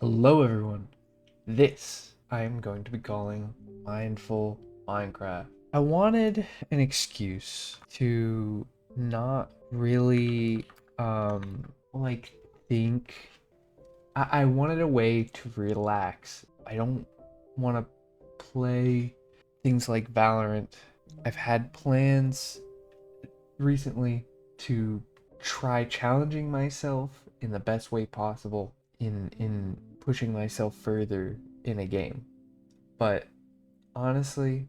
Hello everyone. This I am going to be calling Mindful Minecraft. I wanted an excuse to not really like think. I wanted a way to relax. I don't want to play things like Valorant. I've had plans recently to try challenging myself in the best way possible in pushing myself further in a game. But honestly,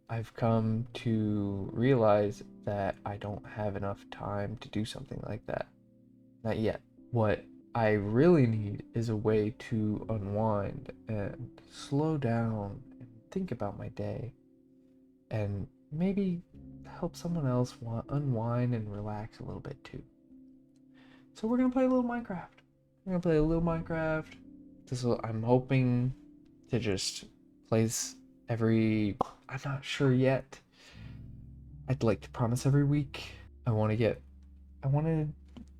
I've come to realize that I don't have enough time to do something like that. Not yet. What I really need is a way to unwind and slow down and think about my day and maybe help someone else unwind and relax a little bit too. So we're gonna play a little Minecraft. We're gonna play a little Minecraft. I'm hoping to just play this every. I'm not sure yet. I'd like to promise every week. I want to get. I want to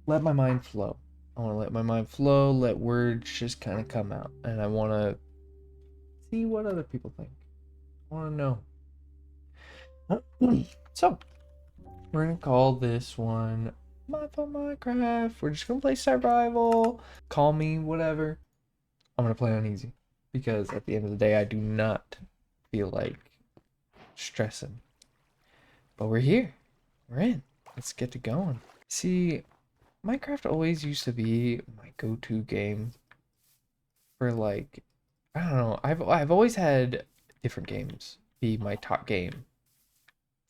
let my mind flow. I want to let my mind flow. Let words just kind of come out, and I want to see what other people think. I want to know. So we're gonna call this one Mindful Minecraft. We're just gonna play survival. Call me whatever. I'm gonna play on easy because at the end of the day, I do not feel like stressing. But we're here. We're in. Let's get to going. See, Minecraft always used to be my go-to game for like, I don't know. I've always had different games be my top game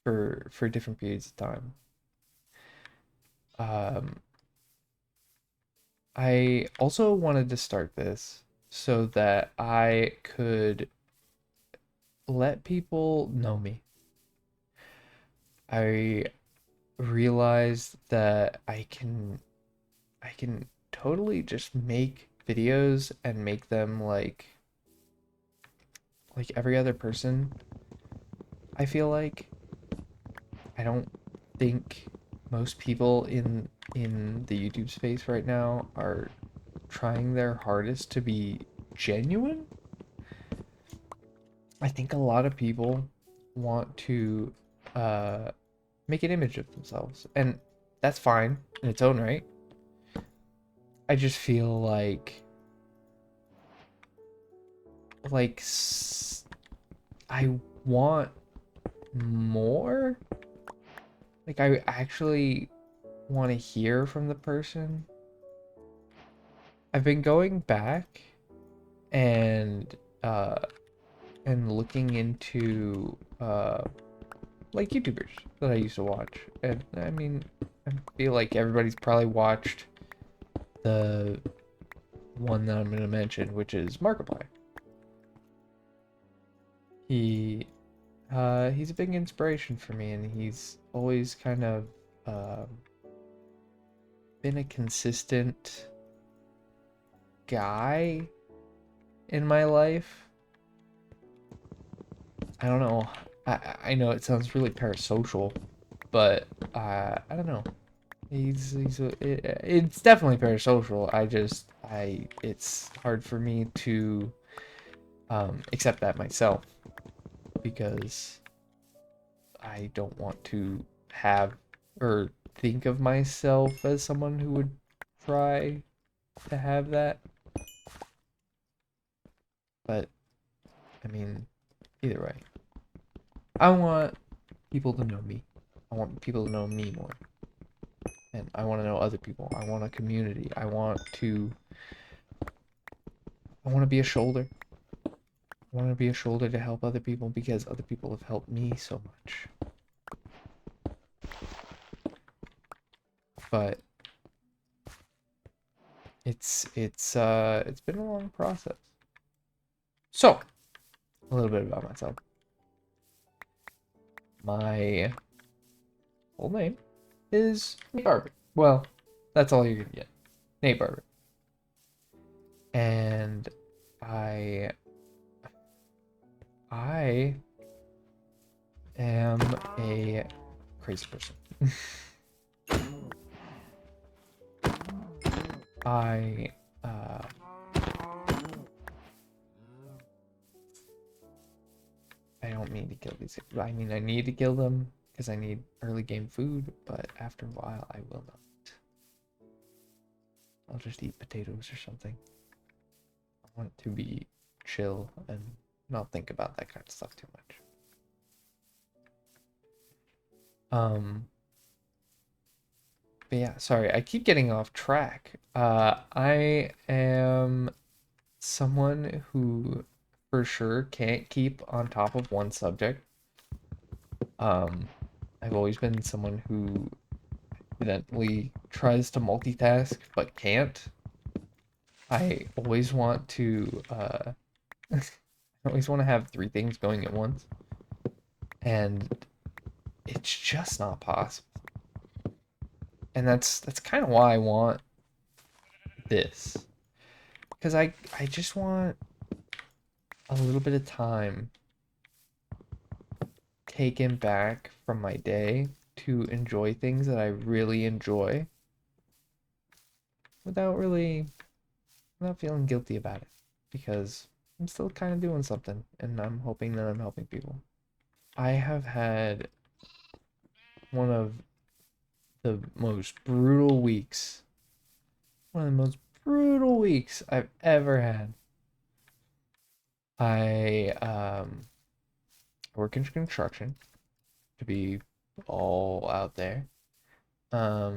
for different periods of time. Um, I also wanted to start this so that I could let people know me. I realized that I can totally just make videos and make them like every other person. I feel like I don't think most people in the YouTube space right now are trying their hardest to be genuine. I think a lot of people want to uh make an image of themselves, and that's fine in its own right. I just feel like I want more. Like I actually want to hear from the person. I've been going back and uh and looking into like YouTubers that I used to watch. And I mean, I feel like everybody's probably watched the one that I'm gonna mention, which is Markiplier. He he's a big inspiration for me, and he's always kind of um been a consistent guy in my life. I don't know. I know it sounds really parasocial, but I don't know. It's definitely parasocial. It's hard for me to accept that myself because I don't want to have or think of myself as someone who would try to have that. But I mean, either way, I want people to know me. I want people to know me more. And I want to know other people. I want a community. I want to be a shoulder. I want to be a shoulder to help other people because other people have helped me so much. But it's been a long process. So, a little bit about myself. My full name is Nate Barber. Well, that's all you're gonna get. Nate Barber. And I I am a crazy person. I want me to kill these. I mean, I need to kill them because I need early game food, but after a while, I will not. I'll just eat potatoes or something. I want to be chill and not think about that kind of stuff too much. But yeah, sorry, I keep getting off track. I am someone who for sure can't keep on top of one subject. I've always been someone who evidently tries to multitask but can't. I always want to I always want to have three things going at once, and it's just not possible. And that's kind of why I want this, because I just want a little bit of time taken back from my day to enjoy things that I really enjoy without feeling guilty about it, because I'm still kind of doing something and I'm hoping that I'm helping people. I have had one of the most brutal weeks. One of the most brutal weeks I've ever had. I work in construction, to be all out there. I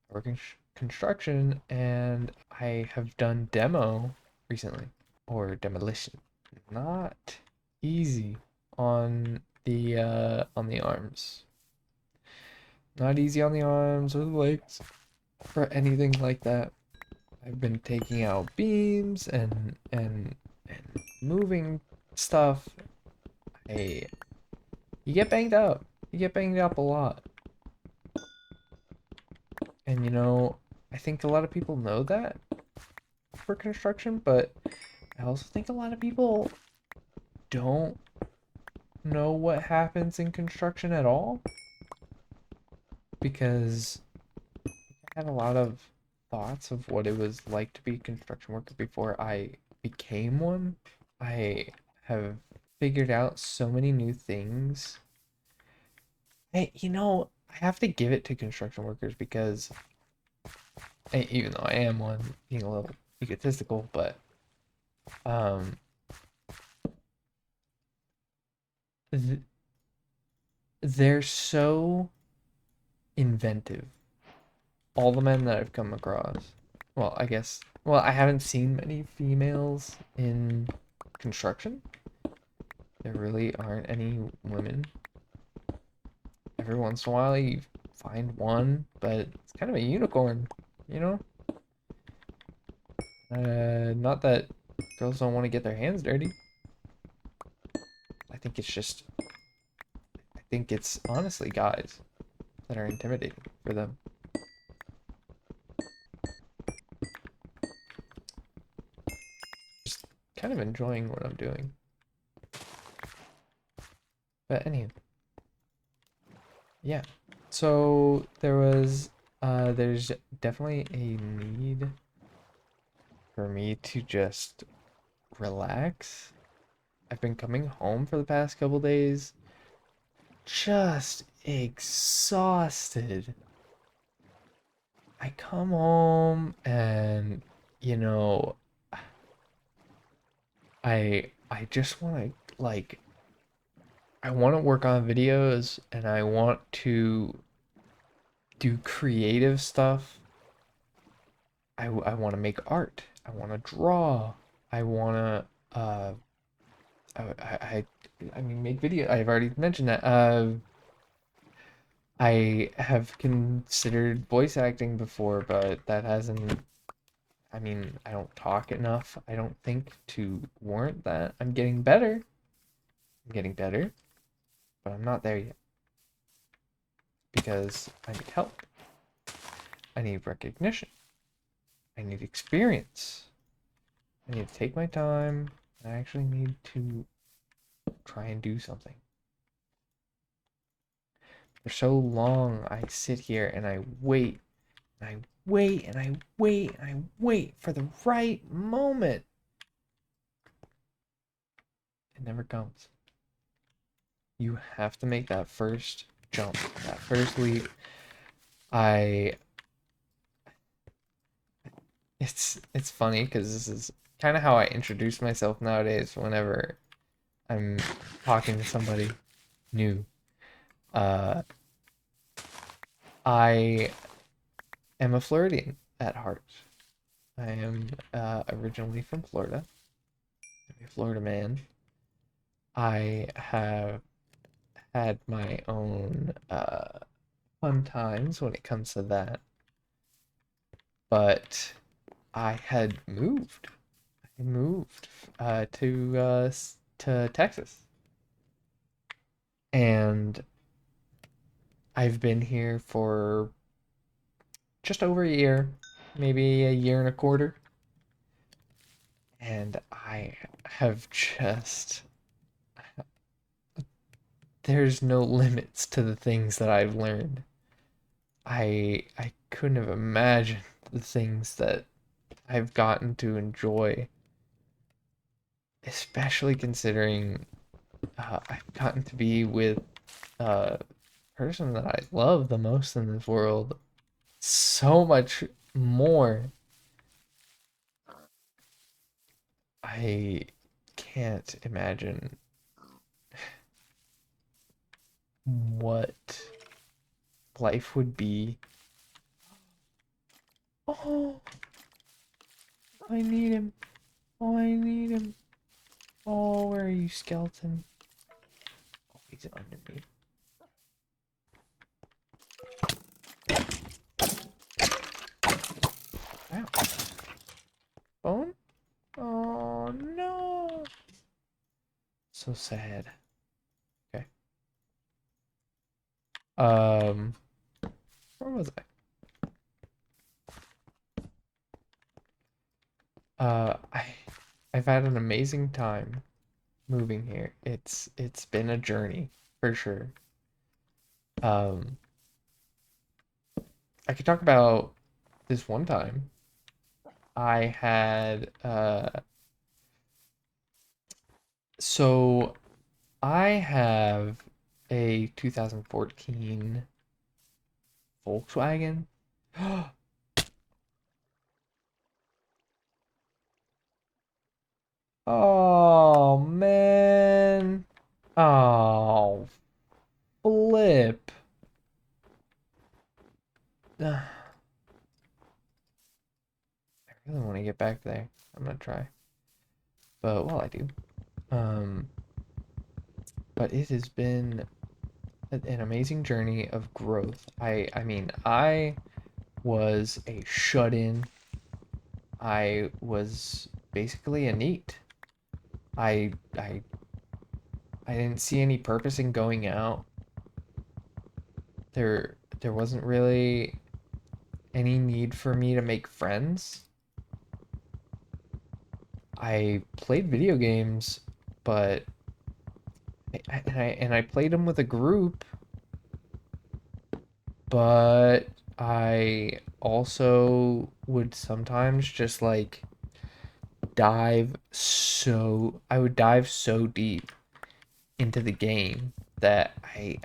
work in construction, and I have done demo recently, or demolition. Not easy on the arms. Not easy on the arms or the legs for anything like that. I've been taking out beams and moving stuff. I You get banged up. You get banged up a lot. And I think a lot of people know that for construction, but I also think a lot of people don't know what happens in construction at all, because I had a lot of thoughts of what it was like to be a construction worker before I became one. I have figured out so many new things. Hey, I have to give it to construction workers because even though I am one, being a little egotistical, but um th they're so inventive. All the men that I've come across. Well, I haven't seen many females in construction. There really aren't any women. Every once in a while you find one, but it's kind of a unicorn, you know? Not that girls don't want to get their hands dirty. I think it's honestly guys that are intimidating for them. Just kind of enjoying what I'm doing. But anyway, yeah. So there's definitely a need for me to just relax. I've been coming home for the past couple days just exhausted. I come home and you know I just want to I want to work on videos and I want to do creative stuff. I want to make art. I want to draw. I want to I mean make video. I've already mentioned that. I have considered voice acting before, but that hasn't. I mean, I don't talk enough, I don't think, to warrant that. I'm getting better. I'm getting better, but I'm not there yet because I need help. I need recognition. I need experience. I need to take my time. I actually need to try and do something. For so long, I sit here and I wait, and I wait, and I wait, and I wait for the right moment. It never comes. you have to make that first jump, that first leap. I it's funny because this is kind of how I introduce myself nowadays whenever I'm talking to somebody new. Uh, I am a Floridian at heart. I am originally from Florida. I'm a Florida man. I have had my own fun times when it comes to that, but I had moved. I moved to Texas, and I've been here for just over a year, maybe a year and a quarter, and I have just there's no limits to the things that I've learned. I couldn't have imagined the things that I've gotten to enjoy, especially considering I've gotten to be with a person that I love the most in this world. So much more. I can't imagine what life would be. Oh, I need him. Oh, I need him. Oh, where are you, skeleton? Oh, he's underneath. Ow. Bone? Oh, no. So sad. Okay. Where was I? I've had an amazing time moving here. It's been a journey for sure. Um, I could talk about this one time I had so I have a 2014 Volkswagen. Oh man. Oh, flip. I really want to get back there. I'm gonna try. But while I do, um, but it has been an amazing journey of growth. I mean, I was a shut-in. I was basically a neat. I I didn't see any purpose in going out. There wasn't really any need for me to make friends. I played video games, but and I played them with a group, but I also would sometimes just like I would dive so deep into the game that I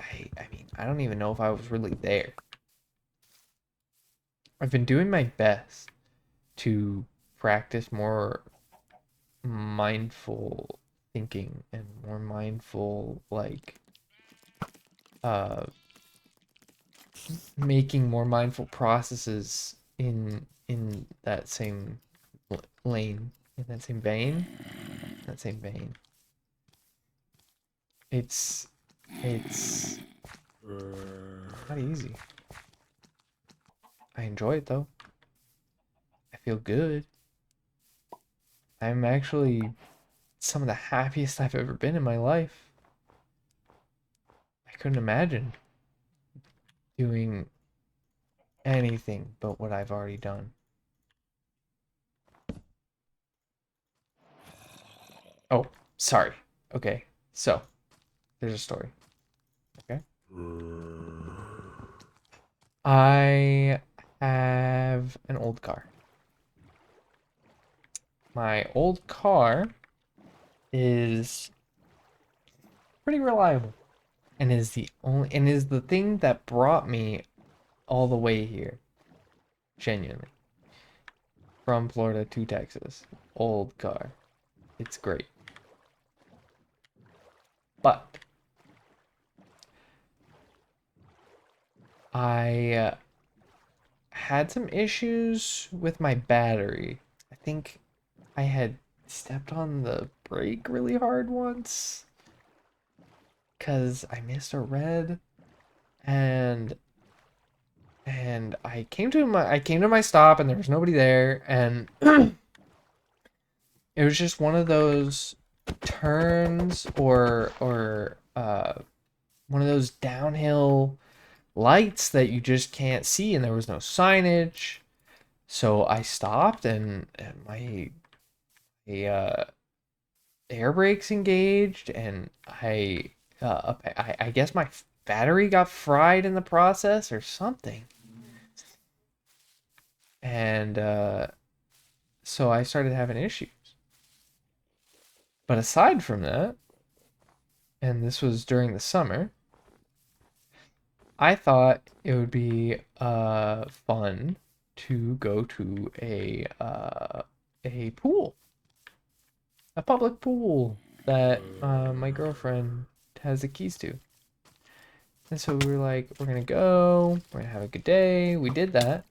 mean, I don't even know if I was really there. I've been doing my best to practice more mindful thinking and more mindful like uh making more mindful processes in that same lane, in that same vein, that same vein. It's not easy. I enjoy it though. I feel good. I'm actually some of the happiest I've ever been in my life. I couldn't imagine doing anything but what I've already done. Oh, sorry. Okay, so there's a story. Okay. I have an old car. My old car is pretty reliable. and is the thing that brought me all the way here. Genuinely. From Florida to Texas. Old car. It's great. But I had some issues with my battery. I think I had stepped on the brake really hard once because I missed a red, and I came to my stop and there was nobody there, and it was just one of those turns or one of those downhill lights that you just can't see, and there was no signage. So I stopped, and my air brakes engaged, and I guess my battery got fried in the process or something. And so I started having issues. But aside from that, and this was during the summer, I thought it would be fun to go to a pool, a public pool that my girlfriend has the keys to. And so we were like, we're gonna go, we're gonna have a good day. We did that.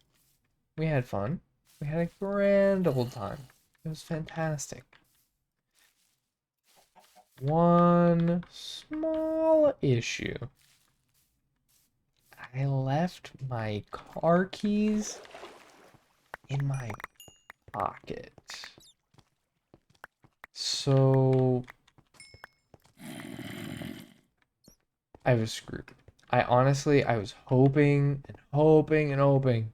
We had fun. We had a grand old time. It was fantastic. One small issue. I left my car keys in my pocket. So I was screwed. I was hoping and hoping and hoping.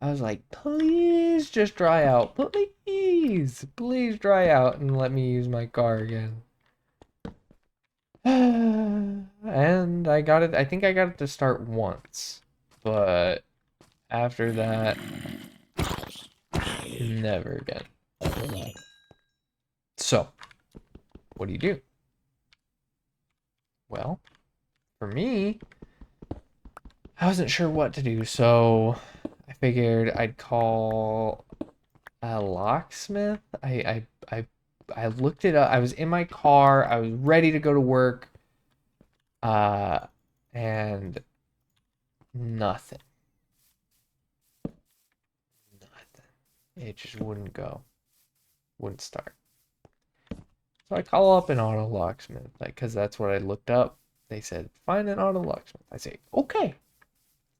I was like, please just dry out. Please, please dry out and let me use my car again. And I got it. I think I got it to start once, but after that, never again. So, what do you do? Well, for me, I wasn't sure what to do, so I figured I'd call a locksmith. I looked it up. I was in my car. I was ready to go to work. And nothing. Nothing. It just wouldn't go. Wouldn't start. So I call up an auto locksmith, like, because that's what I looked up. They said, find an auto locksmith. I say, okay.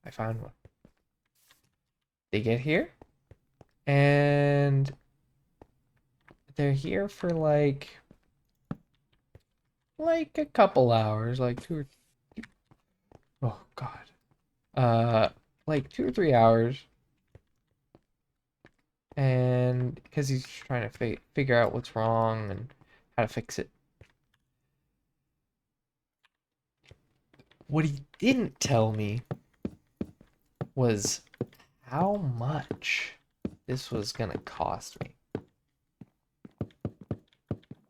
I found one. They get here, and they're here for like a couple hours, like oh God. Like 2 or 3 hours. And because he's trying to figure out what's wrong and how to fix it. What he didn't tell me was how much this was gonna cost me.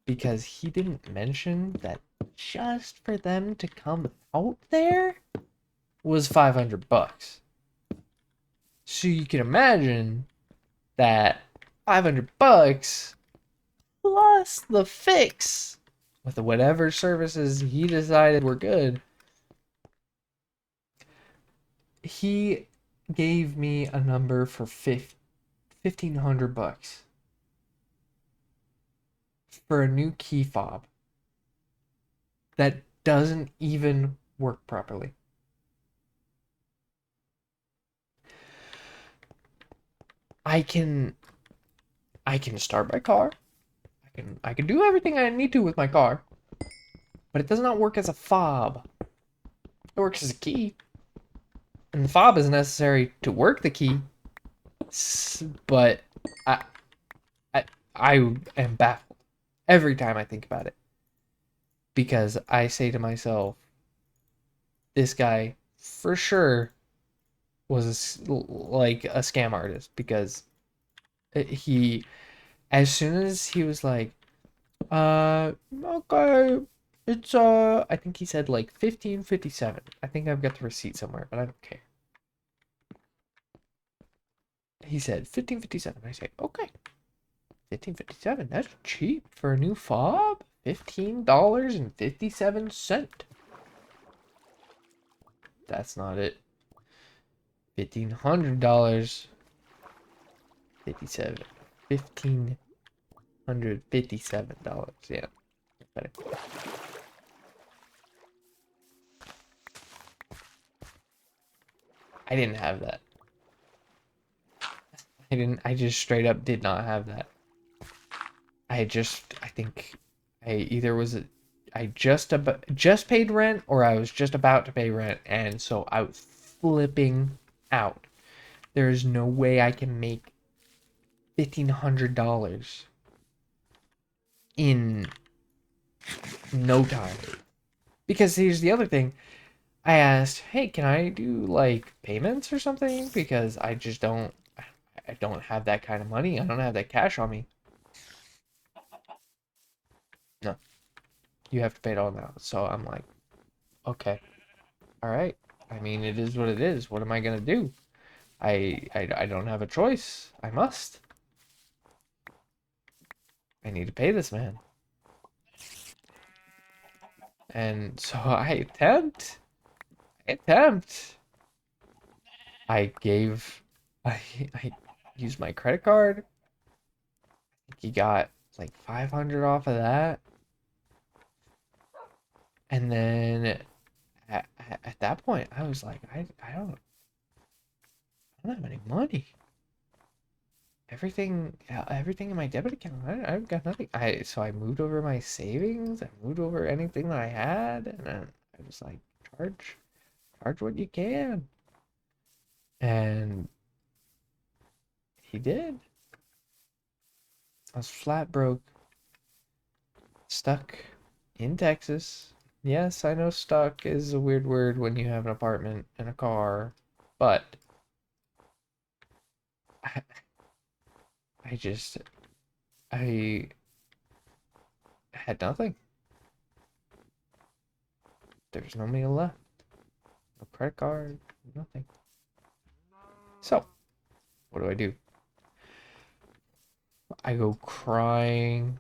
Because he didn't mention that just for them to come out there was 500 bucks. So you can imagine that 500 bucks plus the fix with whatever services he decided were good. He gave me a number for 1,500 bucks for a new key fob that doesn't even work properly. I can start my car. I can do everything I need to with my car. But it does not work as a fob. It works as a key. And the fob is necessary to work the key. But I I am baffled every time I think about it. Because I say to myself, this guy for sure was like a scam artist, because he, as soon as he was like, okay, It's I think he said like 1557. I think I've got the receipt somewhere, but I don't care. He said 1557. I say, okay. 1557. That's cheap for a new fob. $15.57. That's not it. $1,500. 57. $1,557. Yeah. Better. I didn't have that. I just straight up did not have that. I think I either was, I just paid rent or I was just about to pay rent. And so I was flipping out. There's no way I can make $1,500 in no time. Because here's the other thing. I asked, hey, can I do like payments or something? Because I don't have that kind of money. I don't have that cash on me. No, you have to pay it all now. So I'm like, okay, all right. I mean, it is what it is. What am I gonna do? I don't have a choice. I must. I need to pay this man. And so I attempt. I gave, I used my credit card. I think he got like 500 off of that. And then at that point, I was like, I don't have any money. Everything in my debit account, I've got nothing. So I moved over my savings. I moved over anything that I had, and then I was like, charge what you can. And he did. I was flat broke, stuck in Texas. Yes, I know stuck is a weird word when you have an apartment and a car, but I, I just I had nothing. There was no meal left, no credit card, nothing. So, what do? I go crying,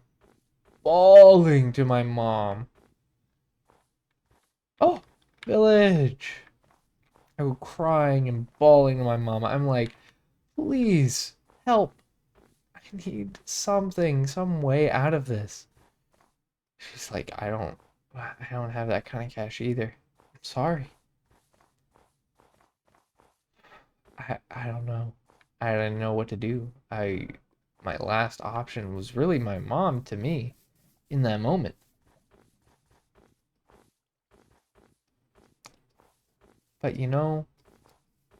bawling to my mom. Oh, village. I go crying and bawling to my mom. I'm like, please help. I need something, some way out of this. She's like, I don't have that kind of cash either. I'm sorry. I don't know. I didn't know what to do. My last option was really my mom to me in that moment. But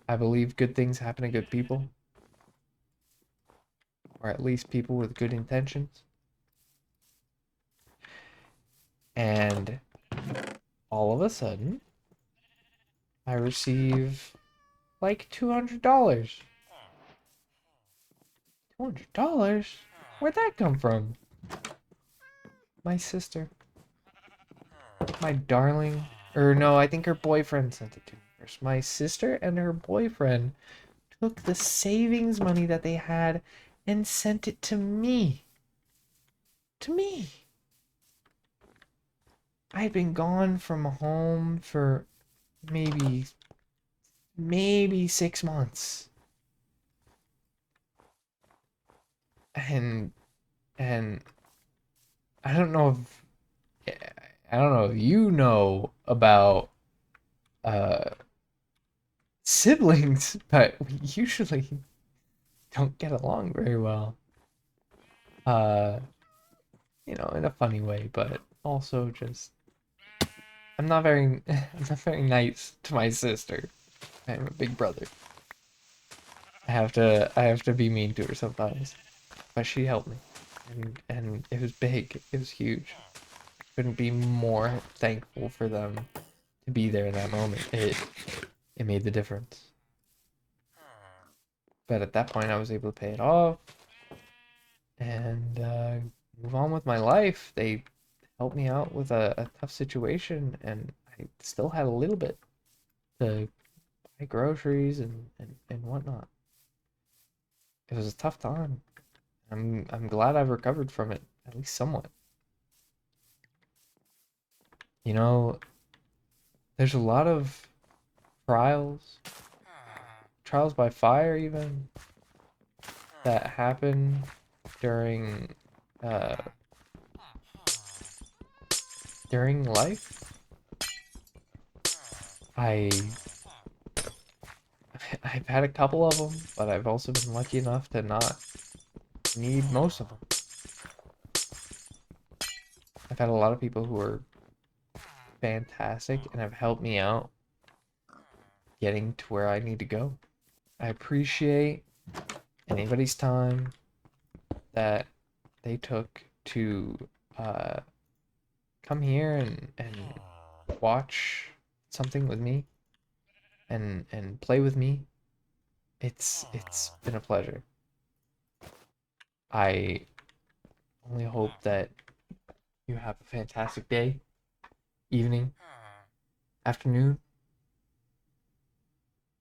I believe good things happen to good people, or at least people with good intentions. And all of a sudden, I receive like $200. $200? Where'd that come from? My sister. My darling. Or no, I think her boyfriend sent it to me first. My sister and her boyfriend took the savings money that they had and sent it to me. To me. I'd been gone from home for maybe 6 months. And and I don't know if you know about uh siblings, but we usually don't get along very well. Uh, in a funny way, but also just I'm not very I'm not very nice to my sister. I'm a big brother. I have to be mean to her sometimes. But she helped me. And it was big. It was huge. Couldn't be more thankful for them to be there in that moment. It made the difference. But at that point I was able to pay it off and move on with my life. helped me out with a tough situation, and I still had a little bit to buy groceries and whatnot. It was a tough time. I'm glad I've recovered from it, at least somewhat. You know, there's a lot of trials, trials by fire even, that happen during uh during life. I I've had a couple of them, but I've also been lucky enough to not need most of them. I've had a lot of people who are fantastic and have helped me out getting to where I need to go. I appreciate anybody's time that they took to uh, come here and watch something with me and play with me. It's been a pleasure. I only hope that you have a fantastic day, evening, afternoon.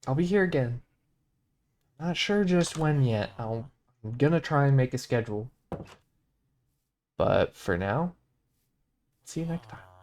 I'll be here again. Not sure just when yet. I'm gonna try and make a schedule. But for now, see you next time.